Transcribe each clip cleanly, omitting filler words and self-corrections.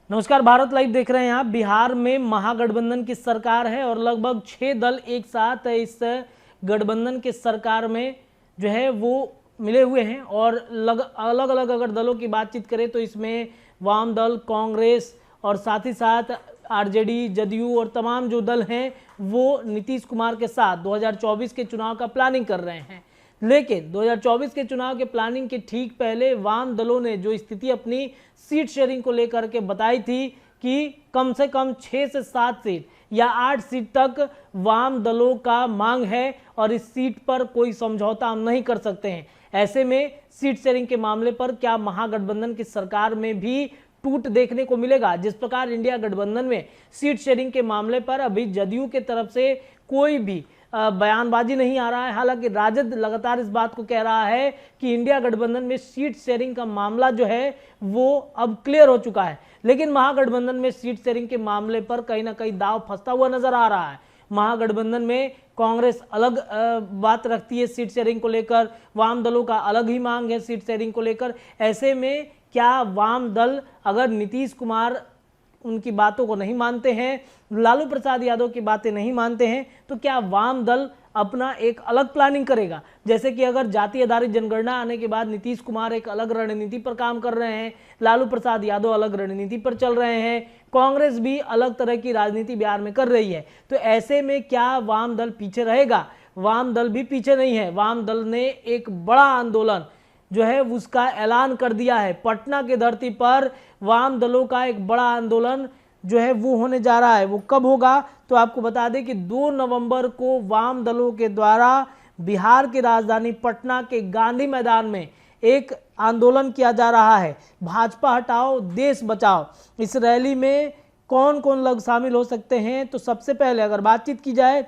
नमस्कार, भारत लाइव देख रहे हैं आप। बिहार में महागठबंधन की सरकार है और लगभग 6 दल एक साथ इस गठबंधन के सरकार में जो है वो मिले हुए हैं। और अलग अलग अगर दलों की बातचीत करें तो इसमें वाम दल, कांग्रेस और साथ ही साथ आरजेडी, जदयू और तमाम जो दल हैं वो नीतीश कुमार के साथ 2024 के चुनाव का प्लानिंग कर रहे हैं। लेकिन 2024 के चुनाव के प्लानिंग के ठीक पहले वाम दलों ने जो स्थिति अपनी सीट शेयरिंग को लेकर के बताई थी कि कम से कम 6 से 7 सीट या 8 सीट तक वाम दलों का मांग है और इस सीट पर कोई समझौता हम नहीं कर सकते हैं। ऐसे में सीट शेयरिंग के मामले पर क्या महागठबंधन की सरकार में भी टूट देखने को मिलेगा? जिस प्रकार इंडिया गठबंधन में सीट शेयरिंग के मामले पर अभी जदयू के तरफ से कोई भी बयानबाजी नहीं आ रहा है। हालांकि राजद लगातार इस बात को कह रहा है कि इंडिया गठबंधन में सीट शेयरिंग का मामला जो है वो अब क्लियर हो चुका है, लेकिन महागठबंधन में सीट शेयरिंग के मामले पर कहीं ना कहीं दांव फंसता हुआ नजर आ रहा है। महागठबंधन में कांग्रेस अलग बात रखती है सीट शेयरिंग को लेकर, वाम दलों का अलग ही मांग है सीट शेयरिंग को लेकर। ऐसे में क्या वाम दल अगर नीतीश कुमार उनकी बातों को नहीं मानते हैं, लालू प्रसाद यादव की बातें नहीं मानते हैं, तो क्या वाम दल अपना एक अलग प्लानिंग करेगा? जैसे कि अगर जाति आधारित जनगणना आने के बाद नीतीश कुमार एक अलग रणनीति पर काम कर रहे हैं, लालू प्रसाद यादव अलग रणनीति पर चल रहे हैं, कांग्रेस भी अलग तरह की राजनीति बिहार में कर रही है, तो ऐसे में क्या वाम दल पीछे रहेगा? वाम दल भी पीछे नहीं है। वाम दल ने एक बड़ा आंदोलन जो है उसका ऐलान कर दिया है। पटना की धरती पर वाम दलों का एक बड़ा आंदोलन जो है वो होने जा रहा है। वो कब होगा तो आपको बता दें कि 2 नवंबर को वाम दलों के द्वारा बिहार की राजधानी पटना के गांधी मैदान में एक आंदोलन किया जा रहा है। भाजपा हटाओ देश बचाओ। इस रैली में कौन कौन लोग शामिल हो सकते हैं? तो सबसे पहले अगर बातचीत की जाए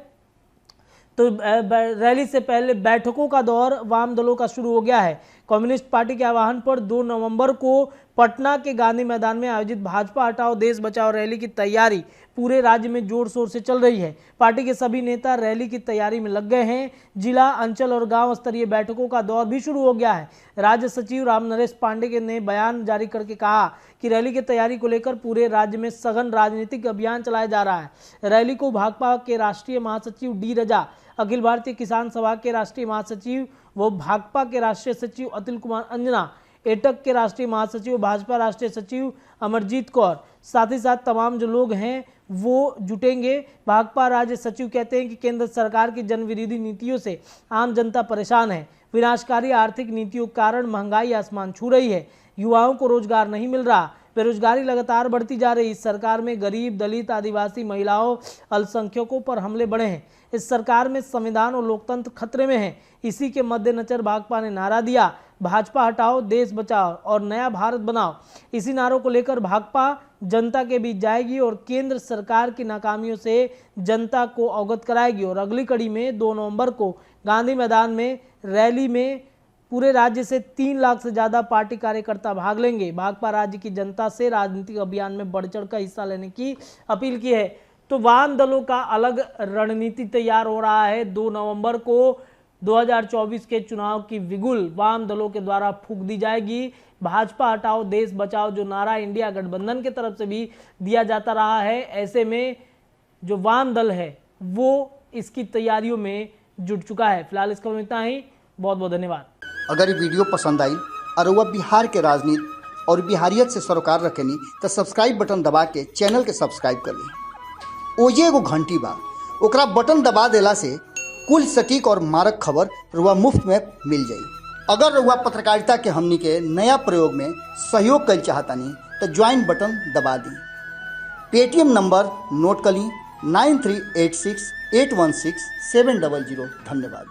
तो रैली से पहले बैठकों का दौर वाम दलों का शुरू हो गया है। कम्युनिस्ट पार्टी के आह्वान पर 2 नवंबर को पटना के गांधी मैदान में आयोजित भाजपा हटाओ देश बचाओ रैली की तैयारी पूरे राज्य में जोर शोर से चल रही है। पार्टी के सभी नेता रैली की तैयारी में लग गए हैं। जिला, अंचल और गांव स्तरीय बैठकों का दौर भी शुरू हो गया है। राज्य सचिव राम नरेश पांडे ने बयान जारी करके कहा कि रैली की तैयारी को लेकर पूरे राज्य में सघन राजनीतिक अभियान चलाया जा रहा है। रैली को भाकपा के राष्ट्रीय महासचिव डी रजा, अखिल भारतीय किसान सभा के राष्ट्रीय महासचिव व भाकपा के राष्ट्रीय सचिव अतुल कुमार अंजना, एटक के राष्ट्रीय महासचिव, भाजपा राष्ट्रीय सचिव अमरजीत कौर, साथ ही साथ तमाम जो लोग हैं वो जुटेंगे। भाकपा राज्य सचिव कहते हैं कि केंद्र सरकार की जनविरोधी नीतियों से आम जनता परेशान है। विनाशकारी आर्थिक नीतियों के कारण महंगाई आसमान छू रही है। युवाओं को रोजगार नहीं मिल रहा, बेरोजगारी लगातार बढ़ती जा रही। इस सरकार में गरीब, दलित, आदिवासी, महिलाओं, अल्पसंख्यकों पर हमले बढ़े हैं। इस सरकार में संविधान और लोकतंत्र खतरे में है। इसी के मद्देनजर भाकपा ने नारा दिया, भाजपा हटाओ देश बचाओ और नया भारत बनाओ। इसी नारों को लेकर भाकपा जनता के बीच जाएगी और केंद्र सरकार की नाकामियों से जनता को अवगत कराएगी। और अगली कड़ी में 2 नवंबर को गांधी मैदान में रैली में पूरे राज्य से 3 लाख से ज्यादा पार्टी कार्यकर्ता भाग लेंगे। भाकपा राज्य की जनता से राजनीतिक अभियान में बढ़ चढ़ कर हिस्सा लेने की अपील की है। तो वाम दलों का अलग रणनीति तैयार हो रहा है। 2 नवंबर को 2024 के चुनाव की बिगुल वाम दलों के द्वारा फूंक दी जाएगी। भाजपा हटाओ देश बचाओ जो नारा इंडिया गठबंधन की तरफ से भी दिया जाता रहा है, ऐसे में जो वाम दल है वो इसकी तैयारियों में जुट चुका है। फिलहाल इसका इतना ही। बहुत बहुत धन्यवाद। अगर ये वीडियो पसंद आई और वह बिहार के राजनीति और बिहारियत से सरोकार रखेनी तो सब्सक्राइब बटन दबा के चैनल के सब्सक्राइब कर ली। ओजे एगो घंटी बा, ओकरा बटन दबा देला से कुल सटीक और मारक खबर रुआ मुफ्त में मिल जाई। अगर रुआ पत्रकारिता के हमनी के नया प्रयोग में सहयोग कर चाहतानी तो ज्वाइन बटन दबा दी। पेटीएम नंबर नोट कर ली 9386816700। धन्यवाद।